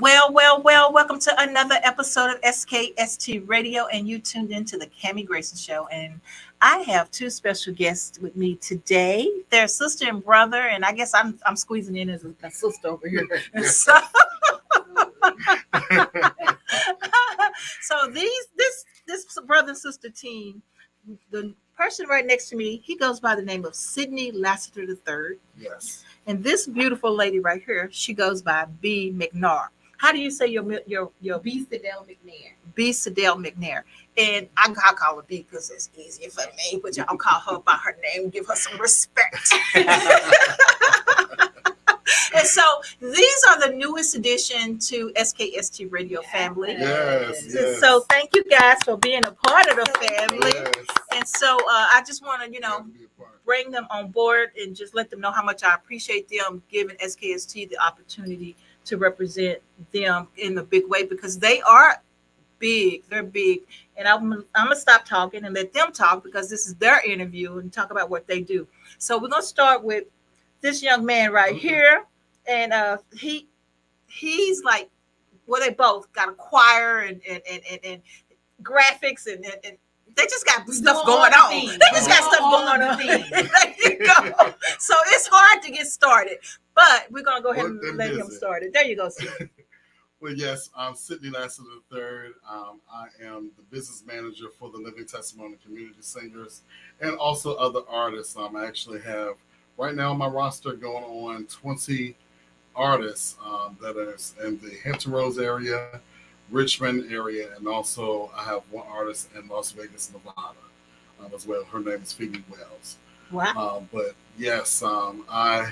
Well, welcome to another episode of SKST Radio, and you tuned into the Kami Grayson Show. And I have two special guests with me today. They're sister and brother, and I guess I'm squeezing in as a sister over here. So, so this brother and sister team, the person right next to me, he goes by the name of Sidney Lassiter III. Yes. And this beautiful lady right here, she goes by B. McNair. How do you say your B. Sydell McNair? B. Sydell McNair. And I call her B because it's easier for me, but y'all call her by her name, give her some respect. And so these are the newest addition to SKST Radio family. Yes. So thank you guys for being a part of the family. Yes. And so I just want to, bring them on board and just let them know how much I appreciate them giving SKST the opportunity to represent them in a big way, because they are big. They're big. And I'm going to stop talking and let them talk, because this is their interview, and talk about what they do. So we're going to start with this young man right here. And he's like, well, they both got a choir and graphics and they just got stuff going on. They just got stuff going on. There you go. So it's hard to get started, but we're going to go ahead and let him start it. There you go, Sidney. Well, yes, I'm Sidney Lassiter III. I am the business manager for the Living Testimony Community Singers and also other artists. I actually have, right now on my roster, going on 20 artists that is in the Hampton Roads area, Richmond area, and also I have one artist in Las Vegas, Nevada, as well. Her name is Phoebe Wells. Wow. But yes, I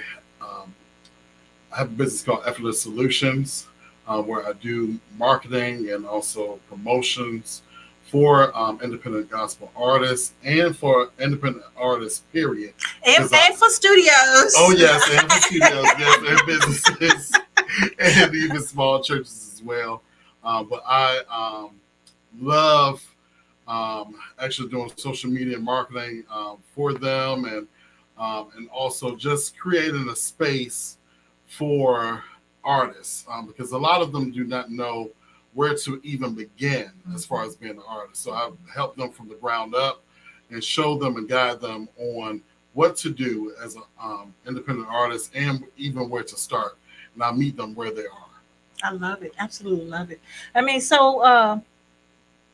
have a business called Effortless Solutions, where I do marketing and also promotions for independent gospel artists and for independent artists, period. And for studios. Oh, yes, and for studios, yes, and businesses, and even small churches as well. But I love actually doing social media marketing for them, and also just creating a space for artists, because a lot of them do not know where to even begin as far as being an artist. So I help them from the ground up and show them and guide them on what to do as an independent artist and even where to start. And I meet them where they are. I love it. Absolutely love it. I mean, so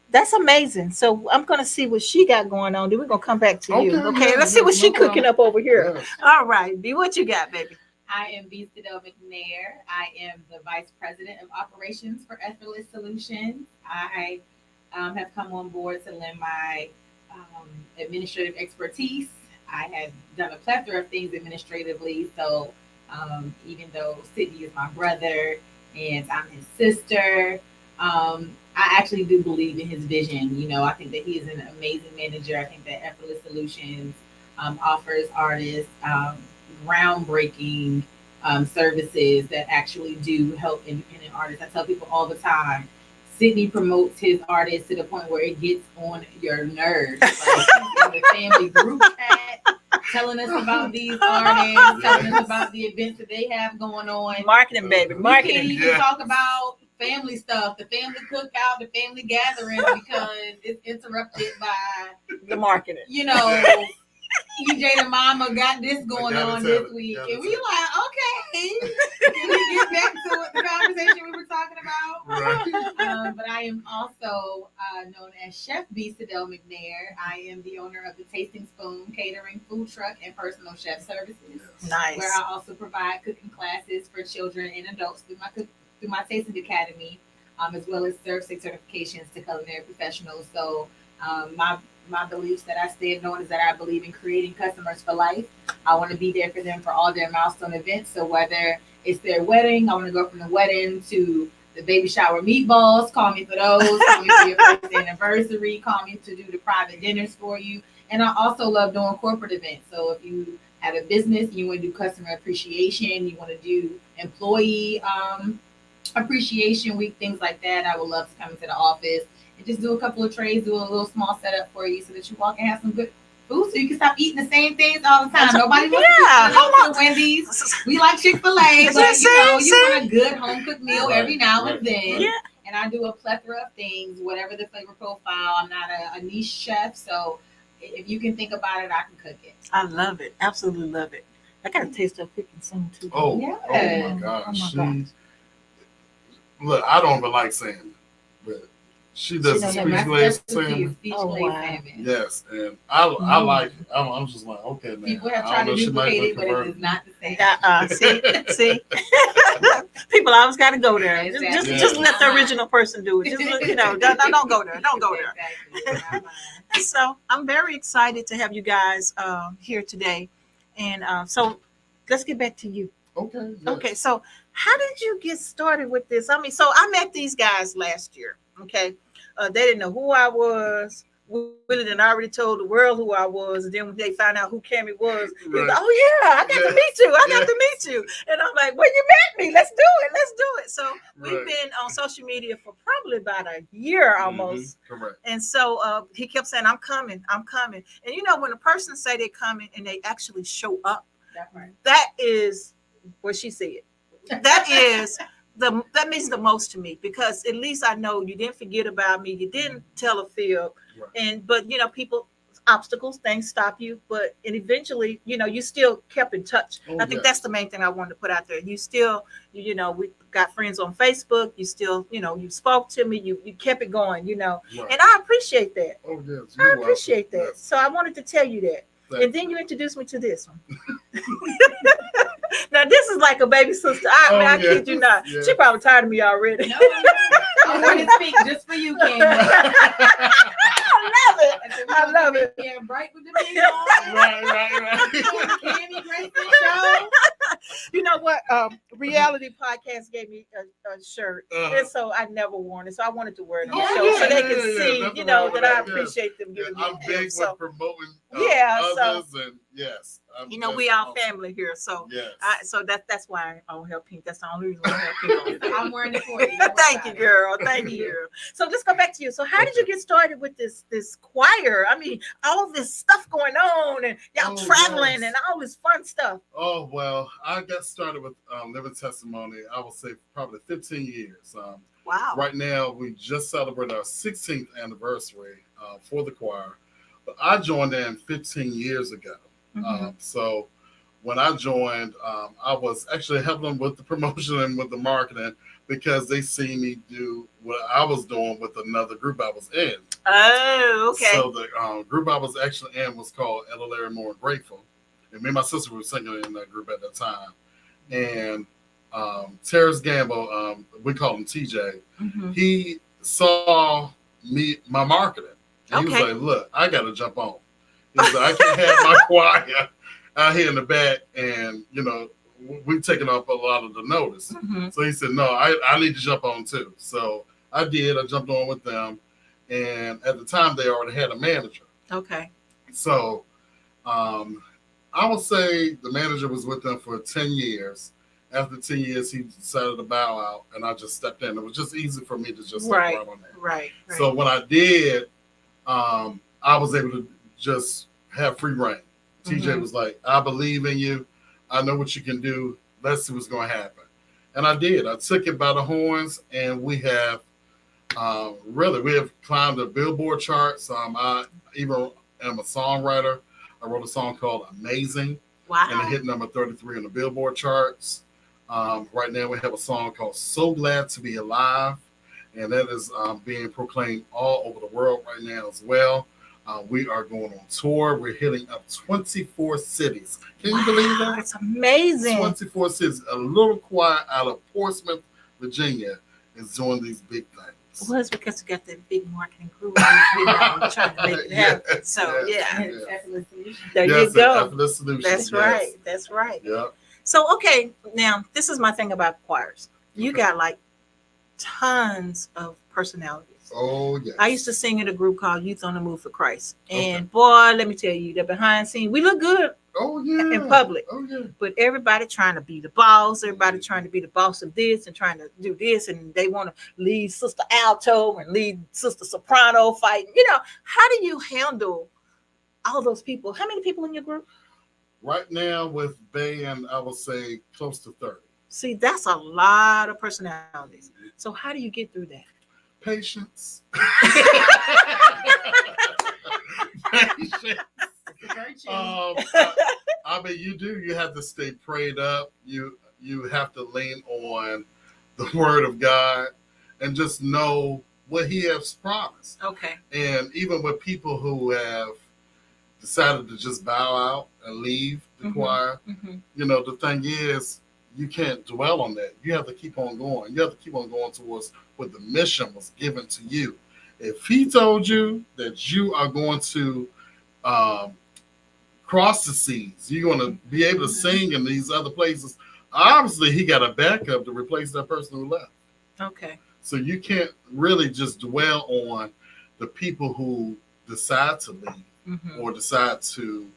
that's amazing. So I'm going to see what she got going on. Then we're going to come back to you. Okay, let's see what she cooking up over here. Yes. All right, B, what you got, baby? I am B. Sydell McNair. I am the Vice President of Operations for Effortless Solutions. I have come on board to lend my administrative expertise. I have done a plethora of things administratively. So even though Sidney is my brother and I'm his sister, I actually do believe in his vision. I think that he is an amazing manager. I think that Effortless Solutions offers artists groundbreaking services that actually do help independent artists. I tell people all the time, Sidney promotes his artists to the point where it gets on your nerves. Like, he's in the family group chat telling us about these artists, telling us about the events that they have going on. Marketing, baby. Marketing. We can't even talk about family stuff, the family cookout, the family gathering, because it's interrupted by The marketing. EJ the mama got this going on this week. And we like, okay, can we get back to the conversation we were talking about? Right. But I am also known as Chef B. Sydell McNair. I am the owner of the Tasting Spoon Catering, Food Truck, and Personal Chef Services. Nice. Where I also provide cooking classes for children and adults through my Tasting Academy, as well as Serve 6 certifications to culinary professionals. So my beliefs that I stand on is that I believe in creating customers for life. I want to be there for them for all their milestone events. So whether it's their wedding, I want to go from the wedding to the baby shower meatballs. Call me for those. Call me for your first anniversary. Call me to do the private dinners for you. And I also love doing corporate events. So if you have a business, you want to do customer appreciation, you want to do employee appreciation week, things like that, I would love to come into the office and just do a couple of trades, do a little small setup for you so that you walk and have some good food so you can stop eating the same things all the time. Nobody wants Yeah, to go to Wendy's. We like Chick-fil-A, but you want a good home cooked meal every now and then. Yeah. And I do a plethora of things, whatever the flavor profile. I'm not a niche chef, so if you can think about it, I can cook it. I love it. Absolutely love it. I got to taste her cooking soon too. Oh, Yes. oh my gosh. Oh my gosh. Look, I don't even like salmon, but she does the knows speech my glaze salmon. Oh, wow. Yes, and I like it. I'm just like, okay, man. People have I tried don't to know, she might duplicate be it, but it converted. is not the same. See. People always got to go there. Exactly. Just let the original person do it. Just don't go there. Don't go there. Exactly. So I'm very excited to have you guys here today, and so let's get back to you. Okay. Yes. Okay, so how did you get started with this? I mean, so I met these guys last year. Okay, they didn't know who I was. Willie done already told the world who I was, and then when they found out who Kami was, he was like, "Oh yeah, I got to meet you. I got to meet you." And I'm like, "Well, you met me. Let's do it. Let's do it." So we've been on social media for probably about a year almost. Correct. And so he kept saying, "I'm coming. I'm coming." And you know, when a person say they're coming and they actually show up, that is what she said. That is that means the most to me, because at least I know you didn't forget about me. You didn't tell a fib, but you know, people, obstacles, things stop you, and eventually, you know, you still kept in touch. I think that's the main thing I wanted to put out there. You still, you know, we got friends on Facebook. You still, you know, you spoke to me. You kept it going, you know, and I appreciate that. Oh yes, I appreciate that. Yes. So I wanted to tell you that. And then you introduced me to this one. Now this is like a baby sister. I kid you not. Yes. She probably tired of me already. No, I want to speak just for you, Kami. I love it. Yeah, bright with the big on. Right. Kami Grayson Show. You know what? Reality Podcast gave me a shirt, and so I never worn it. So I wanted to wear it on the show so they can see, you know, that I appreciate them giving me. I'm big with promoting. Others, and yes. You know, we all family here, so yes. So that's why I don't have pink. That's the only reason I have pink on. I'm wearing it for you. Thank you, girl. Thank you. So let's go back to you. So how did you get started with this choir? I mean, all this stuff going on, and y'all traveling, and all this fun stuff. Oh well, I got started with Living Testimony. I would say probably 15 years. Wow. Right now, we just celebrated our 16th anniversary for the choir, but I joined in 15 years ago. So when I joined, I was actually helping them with the promotion and with the marketing, because they see me do what I was doing with another group I was in. Oh, okay. So the group I was actually in was called Ella Larry Moore and Grateful. And me and my sister were singing in that group at that time. And Terrence Gamble, we call him TJ, he saw my marketing. And he was like, "Look, I got to jump on." He was like, "I can't have my choir out here in the back, and you know, we've taken up a lot of the notice." So he said, "No, I need to jump on too." So I did. I jumped on with them, and at the time they already had a manager. Okay. So I would say the manager was with them for 10 years. After 10 years, he decided to bow out, and I just stepped in. It was just easy for me to just step right on that. Right. So when I did, I was able to just have free reign. TJ was like, "I believe in you. I know what you can do. Let's see what's going to happen." And I did. I took it by the horns, and we have climbed the Billboard charts. I even am a songwriter. I wrote a song called "Amazing." Wow. And it hit number 33 on the Billboard charts. Right now we have a song called "So Glad to Be Alive," and that is being proclaimed all over the world right now as well. We are going on tour. We're hitting up 24 cities. Can you believe that? It's amazing. 24 cities. A little choir out of Portsmouth, Virginia is doing these big things. Well, it's because you got that big marketing group trying to make it happen. So, there you go. That's right. That's right. Yeah. So, okay, now this is my thing about choirs. You got like tons of personalities. Oh, yes. I used to sing in a group called Youth on the Move for Christ. And boy, let me tell you, the behind scenes, we look good in public. Oh, yeah. But everybody trying to be the boss, everybody trying to be the boss of this and trying to do this. And they want to lead Sister Alto and lead Sister Soprano fighting. You know, how do you handle all those people. How many people in your group? Right now with band, I would say close to 30. See, that's a lot of personalities. So how do you get through that? Patience. Patience. I mean, you have to stay prayed up. You have to lean on the word of God and just know what he has promised. Okay. And even with people who have decided to just bow out and leave the choir, the thing is, you can't dwell on that. You have to keep on going. You have to keep on going towards what the mission was given to you. If he told you that you are going to cross the seas, you're going to be able to sing in these other places, obviously he got a backup to replace that person who left. Okay. So you can't really just dwell on the people who decide to leave or decide to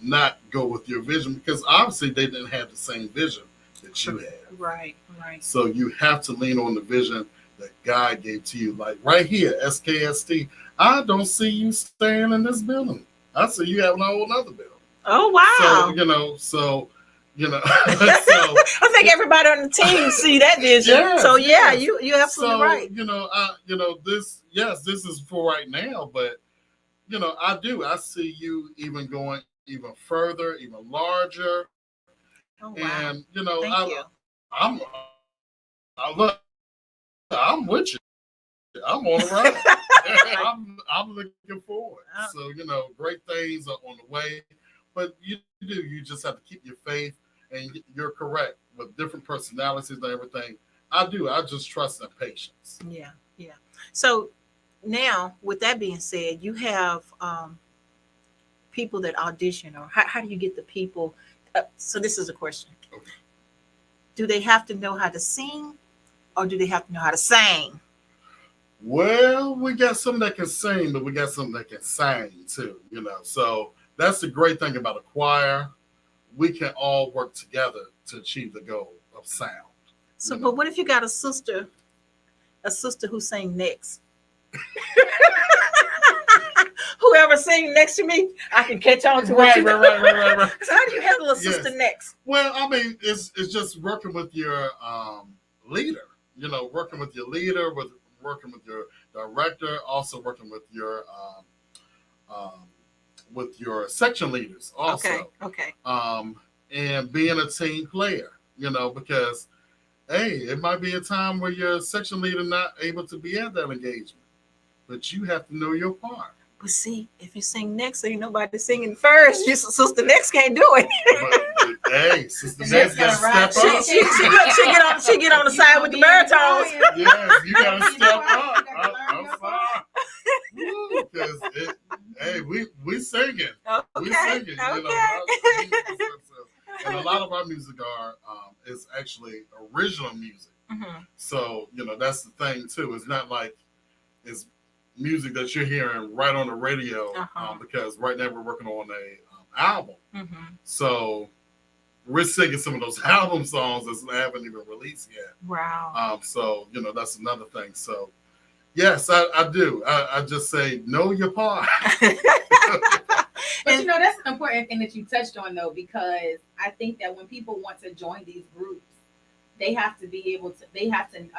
not go with your vision, because obviously they didn't have the same vision that you had. Right. So you have to lean on the vision that God gave to you. Like right here, SKST, I don't see you staying in this building. I see you having a whole other building. Oh, wow. So, I think everybody on the team see that vision. Yes, so yeah, yes. you absolutely right. This is for right now, but I see you even going even further, even larger. Oh, wow. And Thank you. I'm with you. I'm on the ride. I'm looking forward. So great things are on the way, but you just have to keep your faith. And you're correct with different personalities and everything. I just trust and patience. Yeah. So now, with that being said, you have people that audition, or how do you get the people? So this is a question. Okay. Do they have to know how to sing, or do they have to know how to sing? Well, we got some that can sing, but we got some that can sing too. So that's the great thing about a choir. We can all work together to achieve the goal of sound. So, but what if you got a sister who sang next? Whoever sing next to me, I can catch on to what right. So how do you handle a sister next? Well, I mean, it's just working with your leader. Working with your leader, working with your director, also working with your section leaders also. Okay. And being a team player, because it might be a time where your section leader not able to be at that engagement, but you have to know your part. But see, if you sing next, ain't nobody singing first. Your sister next can't do it. But, sister next got to step up. She get on the side with the baritones. Yes, you got to step up. I'm sorry. Because we singing. We singing. And a lot of our music is actually original music. So that's the thing too. It's not like it's music that you're hearing right on the radio, because right now we're working on a album. So we're singing some of those album songs that haven't even released yet. Wow. So that's another thing. So yes, I do. I just say know your part. But that's an important thing that you touched on though, because I think that when people want to join these groups, they have to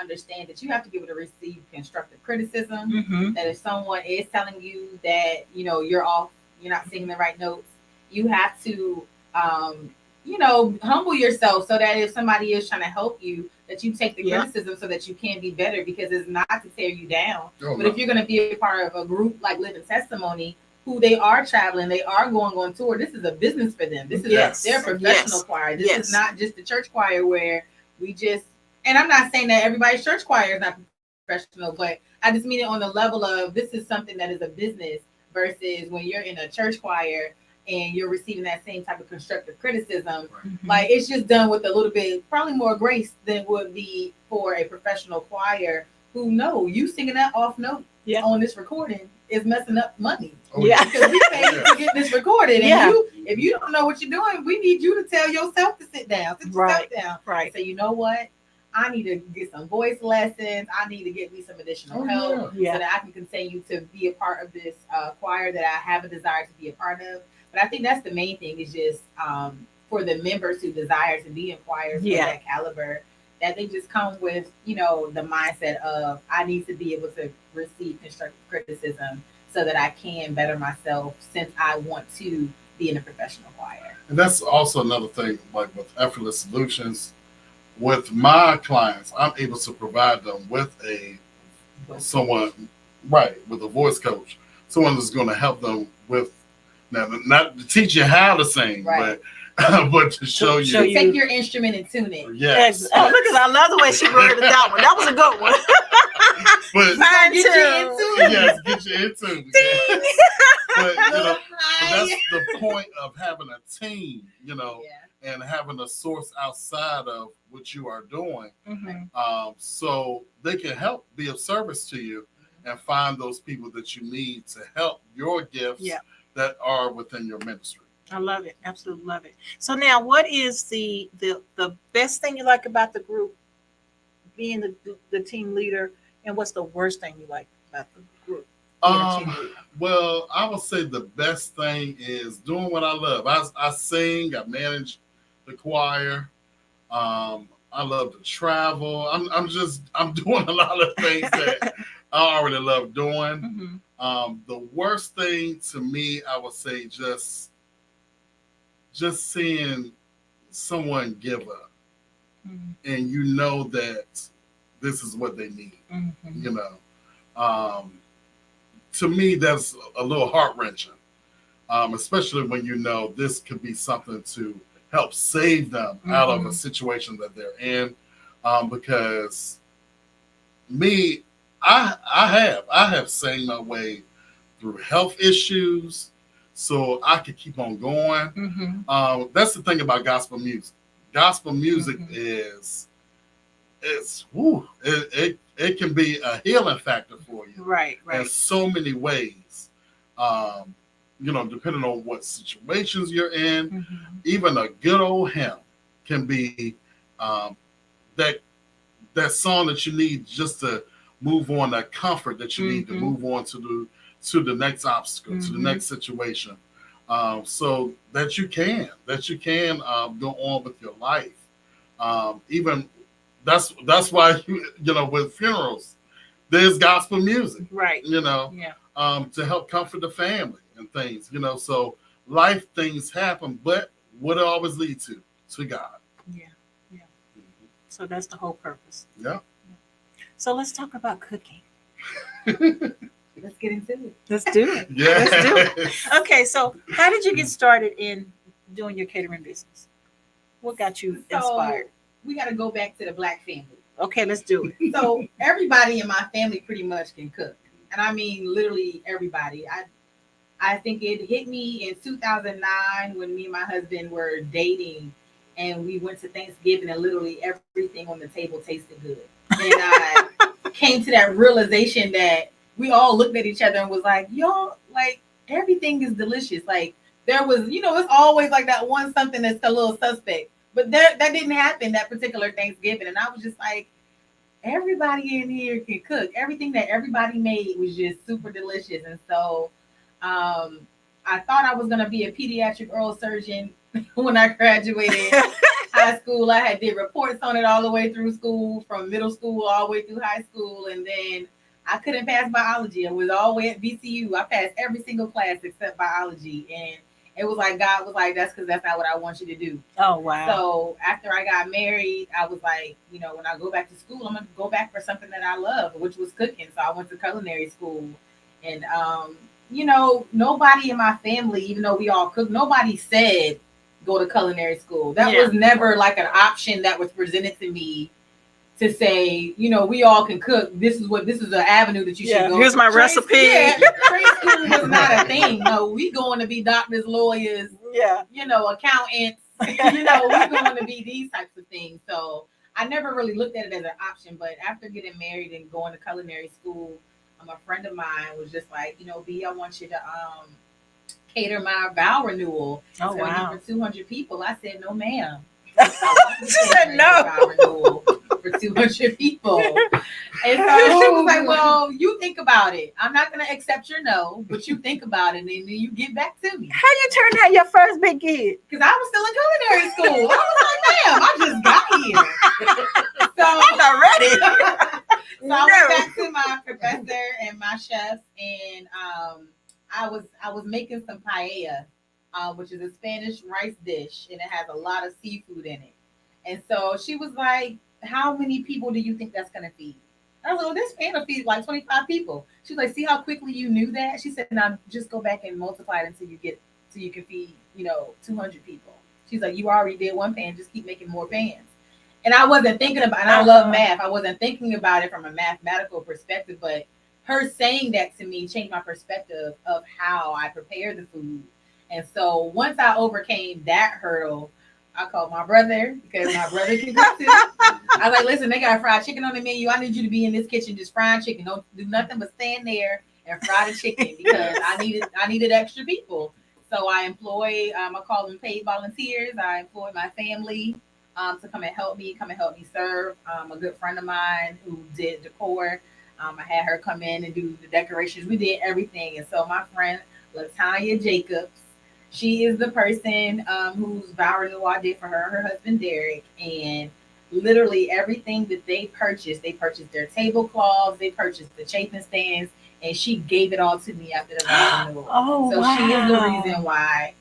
understand that you have to be able to receive constructive criticism. That if someone is telling you that, you're off, you're not singing the right notes, you have to, humble yourself so that if somebody is trying to help you, that you take the criticism so that you can be better, because it's not to tear you down. But if you're going to be a part of a group like Living Testimony, who they are traveling, they are going on tour. This is a business for them. This is their professional choir. This is not just the church choir where we just, and I'm not saying that everybody's church choir is not professional, but I just mean it on the level of this is something that is a business versus when you're in a church choir and you're receiving that same type of constructive criticism. Like it's just done with a little bit, probably more grace than would be for a professional choir who know you singing that off note on this recording is messing up money. Because we pay to get this recorded. And if you don't know what you're doing, we need you to tell yourself to sit down. Sit yourself down. Right. So you know what? I need to get some voice lessons. I need to get me some additional help so that I can continue to be a part of this choir that I have a desire to be a part of. But I think that's the main thing is just for the members who desire to be in choirs of that caliber, that they just come with, the mindset of I need to be able to receive constructive criticism so that I can better myself since I want to be in a professional choir. And that's also another thing, like with Effortless Solutions, with my clients, I'm able to provide them with someone, with a voice coach, someone that's going to help them with, now, not to teach you how to sing, but to show you. Take your instrument and tune it. Yes. Oh, look at I love the way she worded that one. That was a good one. But get you into it. But that's the point of having a team, and having a source outside of what you are doing, so they can help be of service to you and find those people that you need to help your gifts that are within your ministry. I love it. Absolutely love it. So now, what is the best thing you like about the group, being the team leader, and what's the worst thing you like about the group? Well, I would say the best thing is doing what I love. I sing. I manage the choir. I love to travel. I'm doing a lot of things that I already love doing. The worst thing to me, I would say, just seeing someone give up, and that this is what they need. To me, that's a little heart-wrenching, especially when this could be something to help save them out of a situation that they're in. Because me, I have sang my way through health issues so I could keep on going. That's the thing about gospel music. Gospel music it can be a healing factor for you. Right. In so many ways. Depending on what situations you're in, even a good old hymn can be that song that you need just to move on, that comfort that you need to move on to the next obstacle, to the next situation, so that you can go on with your life. Even that's why with funerals, there's gospel music, to help comfort the family and things, so life things happen, but what it always lead to God. So that's the whole purpose. So let's talk about cooking. Let's get into it. Let's do it. Let's do it. Okay, so how did you get started in doing your catering business? What got you inspired? We got to go back to the Black family. Okay, let's do it. So everybody in my family pretty much can cook. And I mean, literally everybody. I think it hit me in 2009 when me and my husband were dating, and we went to Thanksgiving, and literally everything on the table tasted good. And I came to that realization that we all looked at each other and was like, yo, like everything is delicious. Like there was, it's always like that one something that's a little suspect. But that didn't happen that particular Thanksgiving. And I was just like, everybody in here can cook. Everything that everybody made was just super delicious. And so I thought I was going to be a pediatric oral surgeon when I graduated high school. I did reports on it all the way through school, from middle school all the way through high school. And then I couldn't pass biology. I was all the way at VCU. I passed every single class except biology. And it was like, God was like, that's because that's not what I want you to do. Oh, wow. So after I got married, I was like, when I go back to school, I'm going to go back for something that I love, which was cooking. So I went to culinary school. And, nobody in my family, even though we all cook, nobody said go to culinary school. That was never like an option that was presented to me to say, we all can cook. This is an avenue that you should go. Here's my recipe. Trade school was not a thing. No, we going to be doctors, lawyers, accountants. We going to be these types of things. So I never really looked at it as an option. But after getting married and going to culinary school, a friend of mine was just like, B, I want you to cater my vow renewal. Oh, wow. For 200 people. I said, no, ma'am. She said no. Vow renewal for for 200 people. And so she was like, well, you think about it. I'm not going to accept your no, but you think about it and then you get back to me. How you turned out your first big gig? Because I was still in culinary school. I was like, damn, I just got here. So I'm not ready. So I went back to my professor and my chefs, and I was making some paella, which is a Spanish rice dish, and it has a lot of seafood in it. And so she was like, "How many people do you think that's gonna feed?" I was like, "Well, this pan will feed like 25 people." She was like, "See how quickly you knew that?" She said, "Now just go back and multiply it until you can feed 200 people." She's like, "You already did one pan, just keep making more pans." And I wasn't thinking about, and I love math. I wasn't thinking about it from a mathematical perspective, but her saying that to me changed my perspective of how I prepare the food. And so once I overcame that hurdle, I called my brother because my brother can cook too. I was like, listen, they got fried chicken on the menu. I need you to be in this kitchen just frying chicken. Don't do nothing but stand there and fry the chicken because I needed extra people. So I employed, I call them paid volunteers. I employed my family to come and help me serve. A good friend of mine who did decor. I had her come in and do the decorations. We did everything. And so my friend LaTanya Jacobs, she is the person whose vow renewal I did for her husband Derek. And literally everything that they purchased their tablecloths, they purchased the chafing stands, and she gave it all to me after the vow renewal. Oh, so wow. She is the reason why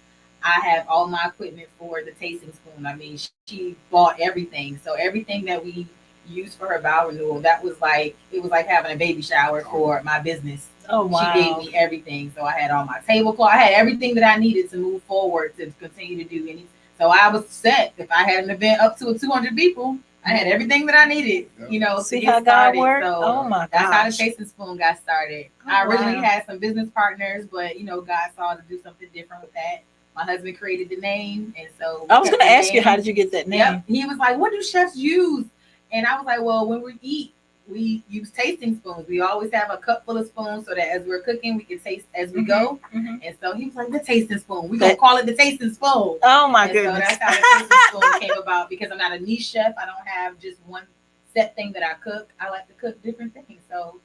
I have all my equipment for the tasting spoon. I mean, she bought everything. So everything that we used for her vow renewal, it was like having a baby shower for my business. Oh, wow. She gave me everything. So I had all my tablecloth. I had everything that I needed to move forward to continue to do any. So I was set. If I had an event up to 200 people, I had everything that I needed, See to get how started. God worked? So oh my gosh. That's how the tasting spoon got started. Oh, I originally had some business partners, but God saw to do something different with that. My husband created the name, and so I was going to ask you, how did you get that name? Yep. He was like, "What do chefs use?" And I was like, "Well, when we eat, we use tasting spoons. We always have a cup full of spoons so that as we're cooking, we can taste as we go." Mm-hmm. And so he was like, "The tasting spoon. We're gonna call it the tasting spoon." Oh my goodness! So that's how the tasting spoon came about. Because I'm not a niche chef. I don't have just one set thing that I cook. I like to cook different things. So,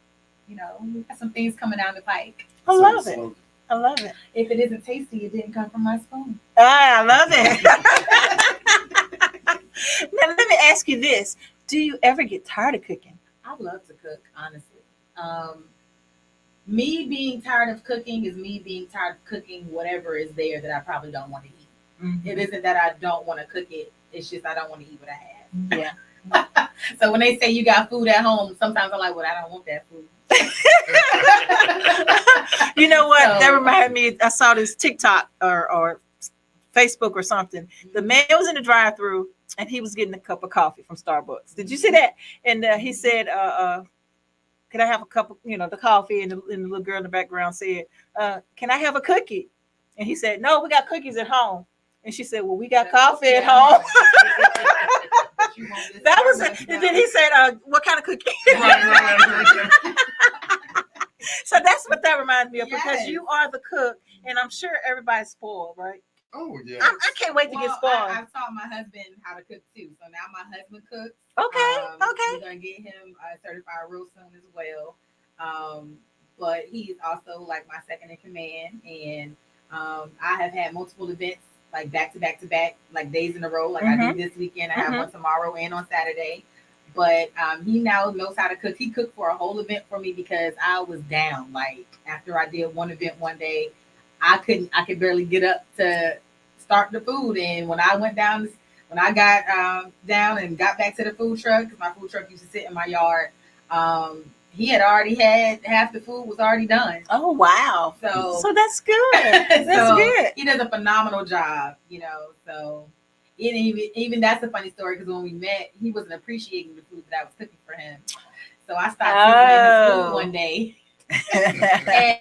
we got some things coming down the pike. I love it. I love it. If it isn't tasty, it didn't come from my spoon. I love it. Now let me ask you this: do you ever get tired of cooking? I love to cook, honestly. Me being tired of cooking is me being tired of cooking whatever is there that I probably don't want to eat. Mm-hmm. It isn't that I don't want to cook it. It's just I don't want to eat what I have. Yeah. So when they say you got food at home, sometimes I'm like, well, I don't want that food. You know what? That reminded me. I saw this TikTok or Facebook or something. The man was in the drive-thru and he was getting a cup of coffee from Starbucks. Did you see that? And he said, "Can I have a cup of the coffee?" And the little girl in the background said, "Can I have a cookie?" And he said, "No, we got cookies at home." And she said, "Well, we got coffee at home." That was it. And then he said, "What kind of cookie?" Right. So that's what that reminds me of, because you are the cook, and I'm sure everybody's spoiled, right? Oh yeah. I can't wait to get spoiled. I've taught my husband how to cook too, so now my husband cooks. Okay. We're gonna get him certified real soon as well. But he's also like my second in command, and I have had multiple events like back to back, like days in a row. Like I did this weekend. I have one tomorrow and on Saturday. But he now knows how to cook. He cooked for a whole event for me because I was down. Like after I did one event one day, I could barely get up to start the food. And when I got down and got back to the food truck, because my food truck used to sit in my yard, he had already had half the food was already done. Oh wow! So that's good. That's good. He does a phenomenal job, So even that's a funny story, because when we met, he wasn't appreciating the food that I was cooking for him. So I stopped cooking his food one day.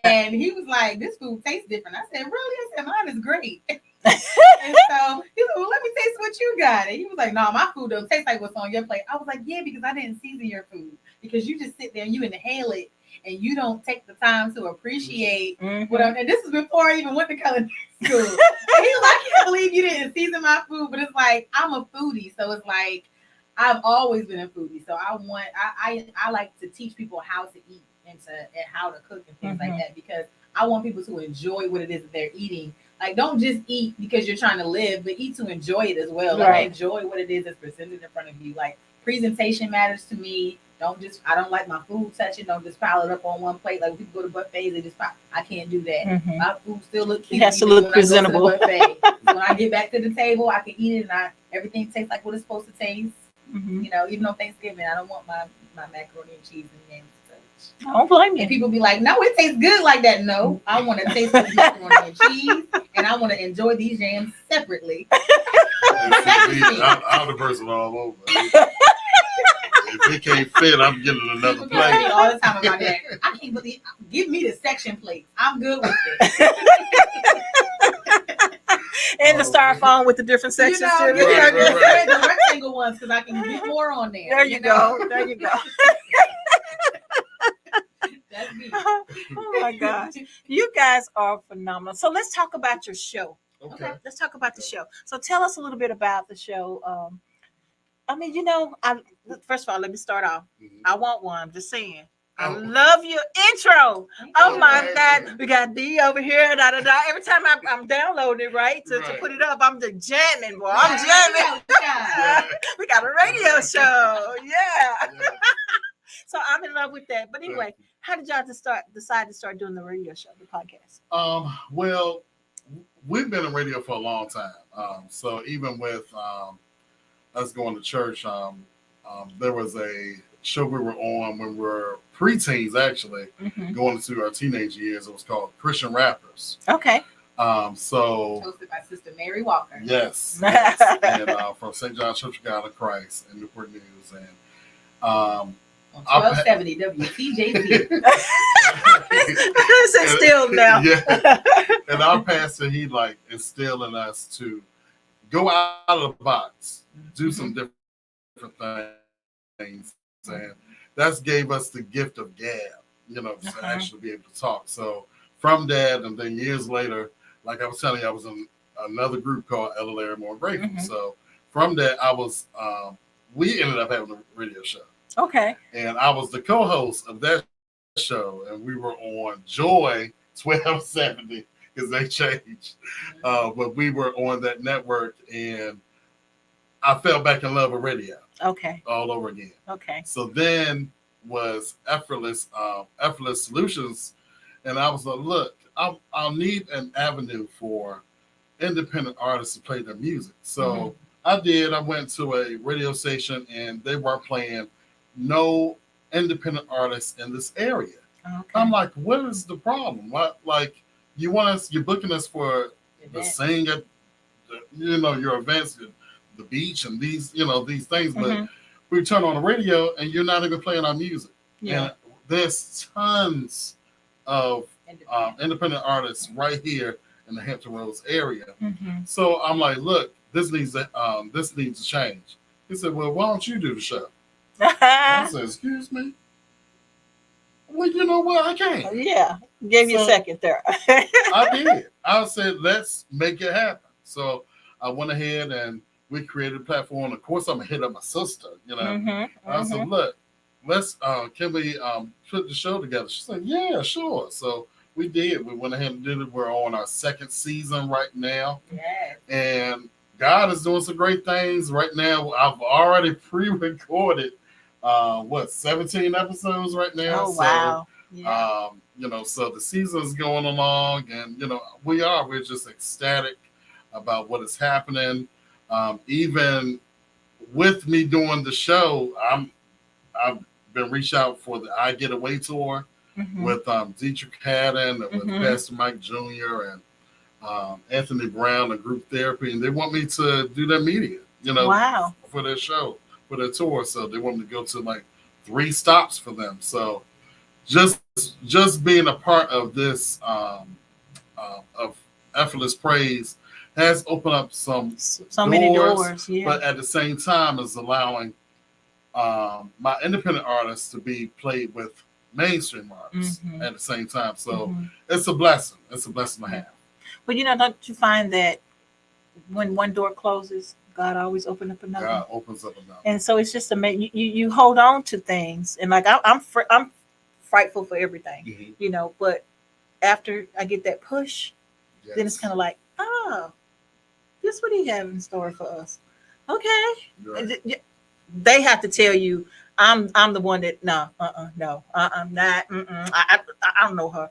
And he was like, "This food tastes different." I said, "Really?" I said, "Mine is great." And so he was like, "Well, let me taste what you got." And he was like, "No, my food doesn't taste like what's on your plate." I was like, "Yeah, because I didn't season your food. Because you just sit there and you inhale it, and you don't take the time to appreciate what I'm." And this is before I even went to culinary school. And he was like, "I can't believe you didn't season my food." But it's like, I'm a foodie, so it's like, I've always been a foodie, so I like to teach people how to eat and how to cook and things like that, because I want people to enjoy what it is that they're eating. Like, don't just eat because you're trying to live, but eat to enjoy it as well. Like, enjoy what it is that's presented in front of you. Like, presentation matters to me. I don't like my food touching. Don't just pile it up on one plate. Like, people go to buffets, I can't do that. My food still look cute. It has to look presentable. So when I get back to the table, I can eat it, and everything tastes like what it's supposed to taste. You know, even on Thanksgiving, I don't want my macaroni and cheese and yams to touch. I don't blame you. And people be like, no, it tastes good like that. No, I want to taste the macaroni and cheese, and I want to enjoy these yams separately. I'm the person all over. If it can't fit, I'm getting another People plate. tell me all the time about that. I can't believe. Give me the section plate. I'm good with it. And the styrofoam with the different sections. Right. The rectangle ones, because I can get more on there. There you go. There you go. That's me. Oh my gosh. You guys are phenomenal. So let's talk about your show. Okay. Let's talk about the show. So tell us a little bit about the show. I mean, first of all, let me start off. I want one. I'm just saying. I love your intro. Oh my God. We got D over here. Da, da, da. Every time I'm downloading it, right, to put it up, I'm just jamming, boy. I'm jamming. We got a radio show. Yeah. So I'm in love with that. But anyway, how did y'all decide to start doing the radio show, the podcast? Well, we've been in radio for a long time. So even with us going to church, there was a show we were on when we were preteens, actually, going into our teenage years. It was called Christian Rappers. Okay. So hosted by Sister Mary Walker. Yes. And from St. John's Church of God of Christ in Newport News. And on 1270 WTJC. Sit still now. Yeah. And our pastor, he instilled in us to go out of the box, do some different things. And that gave us the gift of gab, to actually be able to talk. So from that, and then years later, like I was telling you, I was in another group called Ella Larry More Grateful. So from that, we ended up having a radio show. Okay. And I was the co-host of that show, and we were on Joy 1270 because they changed. But we were on that network, and I fell back in love with radio. Okay. All over again. Okay. So then was Effortless Solutions, and I was like, look, I'll need an avenue for independent artists to play their music. So I did. I went to a radio station, and they weren't playing no independent artists in this area. Okay. I'm like, what is the problem? Like, you're booking us for the sing at, your events, the beach, and these things, but we turn on the radio and you're not even playing our music. Yeah. And there's tons of independent artists right here in the Hampton Roads area. So I'm like, look, this needs to change. He said, well, why don't you do the show? I said, excuse me? Well, you know what? I can't. Yeah. Gave you a second there. I did. I said, let's make it happen. So I went ahead and we created a platform. Of course, I'm going to hit up my sister, I said, look, let's, can we put the show together? She said, yeah, sure. So we did. We went ahead and did it. We're on our second season right now. Yes. And God is doing some great things right now. I've already pre-recorded 17 episodes right now. Oh, wow. Yeah. So the season's going along, and we're just ecstatic about what is happening. Even with me doing the show, I've been reached out for the I Get Away tour with Dietrich Haddon, with Pastor Mike Jr. and Anthony Brown and Group Therapy, and they want me to do their media, wow, for their show, for their tour. So they want me to go to 3 stops for them. So just being a part of this of Effortless Praise has opened up so many doors, yeah. But at the same time is allowing my independent artists to be played with mainstream artists at the same time. So it's a blessing. It's a blessing to have. But don't you find that when one door closes, God always opened up another. God opens up another. And so it's just amazing. You hold on to things, and like I'm frightful for everything, Mhm. you know. But after I get that push, then it's Yes. kind of like, oh, this what he have in store for us. Okay, Right. they have to tell you. I'm the one that no not I don't know her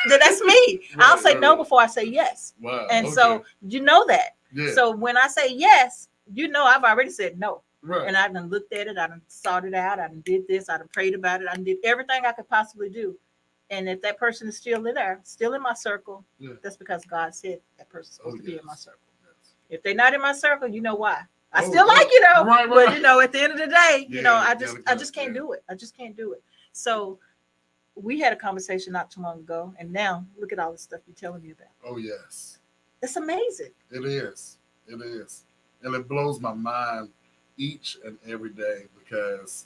that's me. I'll say no before I say yes, Wow. and Okay. so you know that. Yeah. So when I say yes, you know I've already said no. Right. And I done looked at it, I done sought it out, I done did this, I done prayed about it, I done did everything I could possibly do. And if that person is still in there, still in my circle, Yeah. that's because God said that person's supposed to be in my Yes. circle. Yes. If they're not in my circle, you know why. I Oh, still like you though. right, But right. you know, at the end of the day, you know, Yeah, I just can't yeah. do it. I just can't do it. So we had a conversation not too long ago, and now look at all the stuff you're telling me about. Oh yes. It's amazing. It is. It is. And it blows my mind each and every day because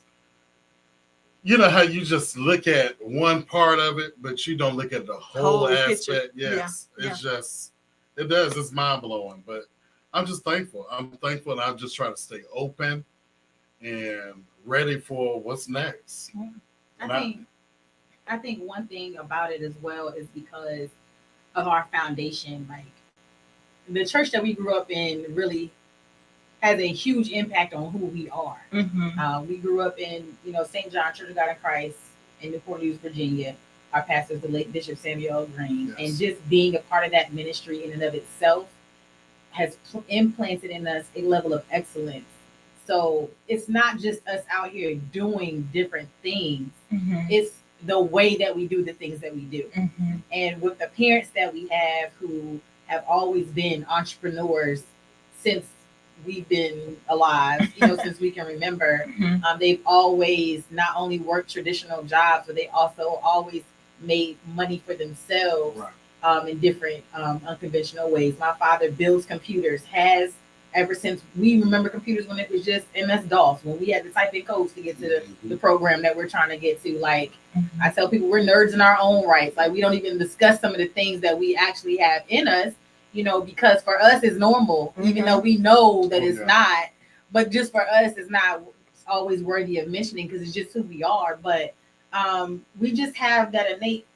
you know how you just look at one part of it, but you don't look at the whole picture. aspect. Yes. Yeah, It's just it does. It's mind blowing. But I'm just thankful. I'm thankful and I just try to stay open and ready for what's next. I think one thing about it as well is because of our foundation. Like the church that we grew up in really has a huge impact on who we are. Mm-hmm. We grew up in, St. John Church of God in Christ in Newport News, Virginia. Our pastor is the late Bishop Samuel Green. Yes. And just being a part of that ministry in and of itself has implanted in us a level of excellence. So it's not just us out here doing different things. Mm-hmm. It's the way that we do the things that we do. Mm-hmm. And with the parents that we have who have always been entrepreneurs since we've been alive, since we can remember, Mm-hmm. they've always not only worked traditional jobs, but they also always made money for themselves. Right. In different unconventional ways. My father builds computers, has ever since we remember computers when it was just MS-DOS, when we had to type in codes to get to the program that we're trying to get to. Like, Mm-hmm. I tell people we're nerds in our own rights. Like, we don't even discuss some of the things that we actually have in us, because for us it's normal, Mm-hmm. even though we know that it's yeah. not. But just for us, it's not always worthy of mentioning because it's just who we are. But we just have that innate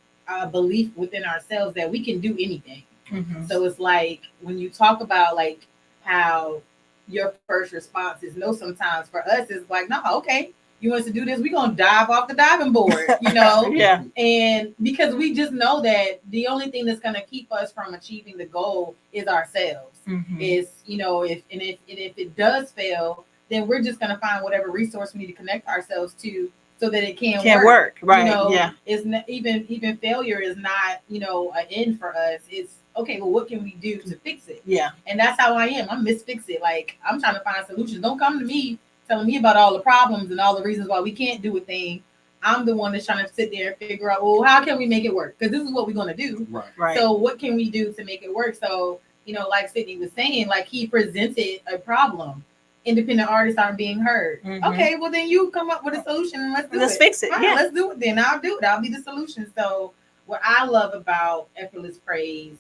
belief within ourselves that we can do anything. Mm-hmm. So it's like when you talk about like how your first response is no, sometimes for us it's like, no, okay, you want us to do this, we're gonna dive off the diving board, Yeah. And because we just know that the only thing that's gonna keep us from achieving the goal is ourselves. Mm-hmm. Is if it does fail, then we're just gonna find whatever resource we need to connect ourselves to so that it can work. Right. Yeah. It's not, even failure is not, an end for us. It's okay, well, what can we do to fix it? Yeah. And that's how I am. I'm Miss Fix It. Like, I'm trying to find solutions. Don't come to me telling me about all the problems and all the reasons why we can't do a thing. I'm the one that's trying to sit there and figure out, well, how can we make it work? Because this is what we're going to do. Right. So what can we do to make it work? So, like Sidney was saying, like he presented a problem. Independent artists aren't being heard. Mm-hmm. Okay, well then you come up with a solution and let's fix it. Fine, yeah. Let's do it then. I'll do it. I'll be the solution. So what I love about Effortless Praise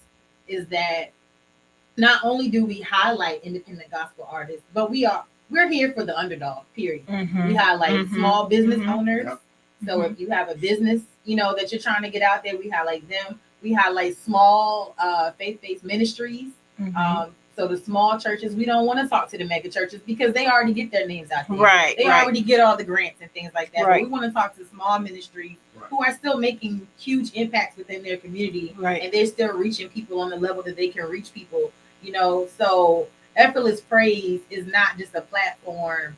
is that not only do we highlight independent gospel artists, but we're here for the underdog, period. Mm-hmm. We highlight small business owners. Yep. So if you have a business, that you're trying to get out there, we highlight them. We highlight small faith-based ministries. Mm-hmm. So the small churches, we don't want to talk to the mega churches because they already get their names out there. Right. They already get all the grants and things like that. Right. But we want to talk to small ministries who are still making huge impacts within their community. Right. And they're still reaching people on the level that they can reach people. So Effortless Praise is not just a platform,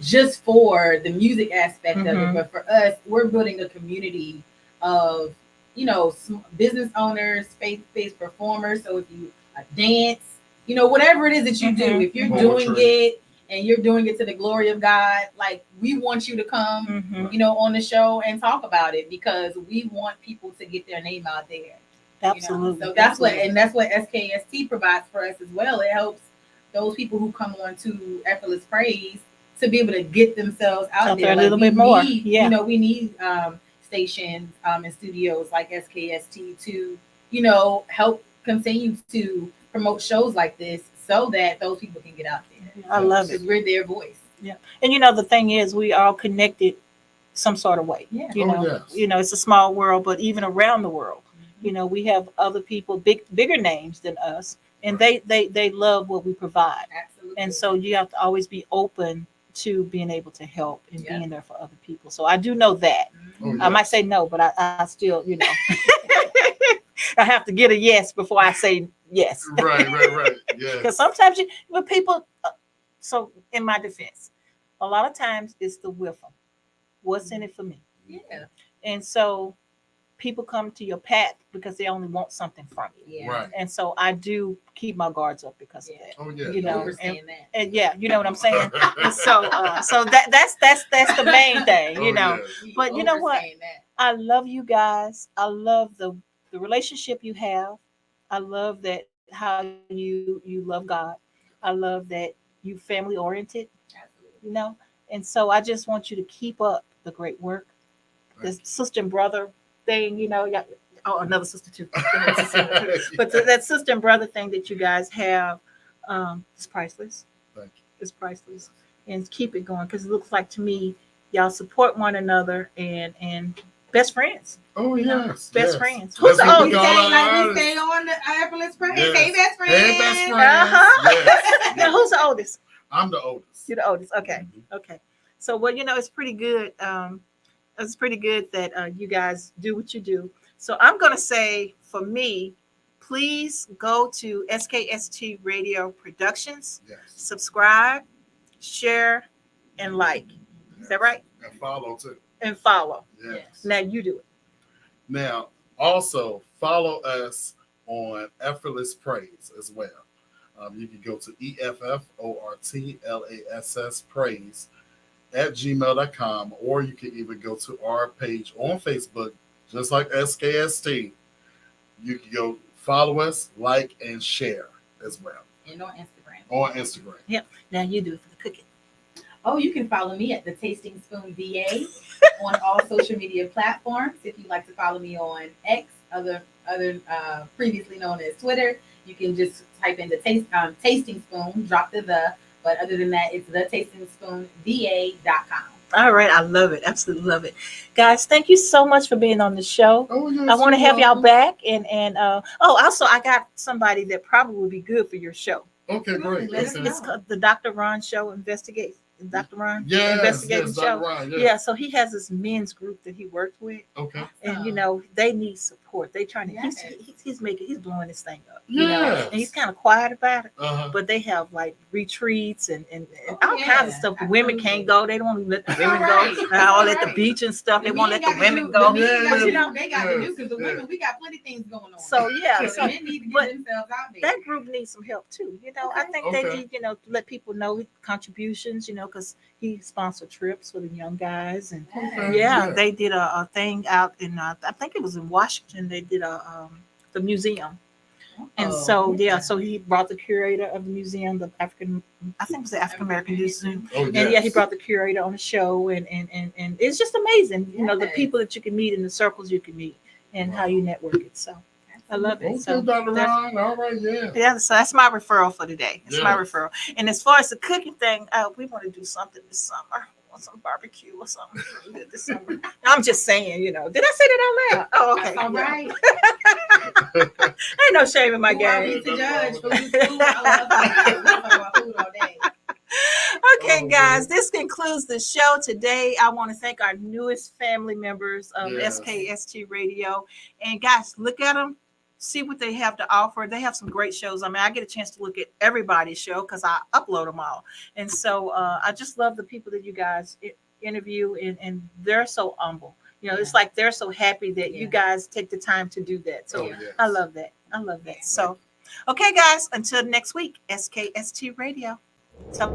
just for the music aspect of it. But for us, we're building a community of business owners, faith-based performers. So if you dance, whatever it is that you do, if you're doing it and you're doing it to the glory of God, like we want you to come, on the show and talk about it because we want people to get their name out there. Absolutely. So that's what SKST provides for us as well. It helps those people who come on to Effortless Praise to be able to get themselves out there a little bit more. We need stations and studios like SKST to, help continue to promote shows like this so that those people can get out there. I love it. Because we're their voice. Yeah. And you know, the thing is, we all connected some sort of way. Yeah. You Oh, know, yes. you know, it's a small world, but even around the world, you know, we have other people, bigger names than us, and they love what we provide. Absolutely. And so you have to always be open to being able to help and Yeah. being there for other people. So I do know that. Oh, I might say no, but I still, you know, I have to get a yes before I say yes. Right. Yeah. Because sometimes but people, so in my defense, a lot of times it's the with them. What's in it for me? Yeah. And so people come to your path because they only want something from you. Yeah. Right. And so I do keep my guards up because of that. Oh, yeah. You know, I understand that. And yeah, you know what I'm saying? And so that's the main thing, you Oh, know. yeah. But you know what? Understand that. I love you guys. I love the relationship you have. I love that how you love God. I love that you family oriented, Absolutely. you know. And so I just want you to keep up the great work. This sister and brother thing, you know. Another sister too. But that sister and brother thing that you guys have is priceless. Thank you. It's priceless. And keep it going because it looks like to me y'all support one another and best friends. Oh, You know, yes. best yes. friends. That's Who's the what we oldest? call our Like we artists. say on the Apple Friends. Yes. Hey, best friend. Hey, best friend. Uh-huh. Yes. Now who's the oldest? I'm the oldest. You're the oldest. Okay. Mhm. Okay. So well, you know, it's pretty good. It's pretty good that you guys do what you do. So I'm gonna say for me, please go to SKST Radio Productions, Yes. subscribe, share, and like. Is that right? And follow too. And follow. Yes. Now you do it. Now, also follow us on Effortless Praise as well. You can go to EFFORTLASS Praise at gmail.com, or you can even go to our page on Facebook, just like SKST. You can go follow us, like, and share as well And on Instagram. on Instagram. Now you do it for the cooking. Oh, you can follow me at the Tasting Spoon VA on all social media platforms. If you'd like to follow me on X, other previously known as Twitter, you can just type in the Tasting Spoon, drop the. But other than that, it's thetastingspoonva.com. All right, I love it. Absolutely love it. Guys, thank you so much for being on the show. Oh, yes, I want to you're have y'all welcome. back also I got somebody that probably would be good for your show. Okay, great. Let us Okay. know. It's called the Dr. Ron Show Investigate. Dr. Ron Yes, Investigating Dr. Show. Ryan, yes. Yeah, so he has this men's group that he works with, Okay. and you know they need support. They trying to Yes. he's blowing this thing up. You know, Yes. and he's kind of quiet about it. Uh-huh. But they have like retreats and Oh, all kinds of yeah, stuff. The women can't absolutely. go. They don't want to let the That's women all right. go. That's All all at the right. beach and stuff. They won't let the women go. go. The men got But, you to know, do, they got to do yes, because the yes. women, we got plenty of things going on. So yeah, the so men need to get but themselves out there. that group needs some help too. You know, I Okay. think they Okay. need, to let people know contributions, because he sponsored trips for the young guys. And Okay. yeah, Yeah. they did a thing out in, I think it was in Washington. They did the museum. And so, so he brought the curator of the museum, I think it was the African American Museum. Oh, And yes. yeah, he brought the curator on the show, and it's just amazing, the Yes. people that you can meet in the circles you can meet and how you network it. So I love it. Okay, So Dr. Ron. All right, yeah. yeah, so that's my referral for today. It's my Yes. referral. And as far as the cooking thing, we want to do something this summer. Want some barbecue or something good this summer. I'm just saying, did I say that out loud? Oh, okay. That's all yeah. right. Ain't no shame in my Who are we game. to judge? Food is food. I love food. We talk about food all day. Okay, Oh, guys, man. this concludes the show today. I want to thank our newest family members of Yes. SKST Radio. And guys, look at them. See what they have to offer. They have some great shows. I mean, I get a chance to look at everybody's show because I upload them all. And so I just love the people that you guys interview, and they're so humble. It's like they're so happy that you guys take the time to do that. So Oh, yes. I love that. I love that. So, okay, guys, until next week, SKST Radio. So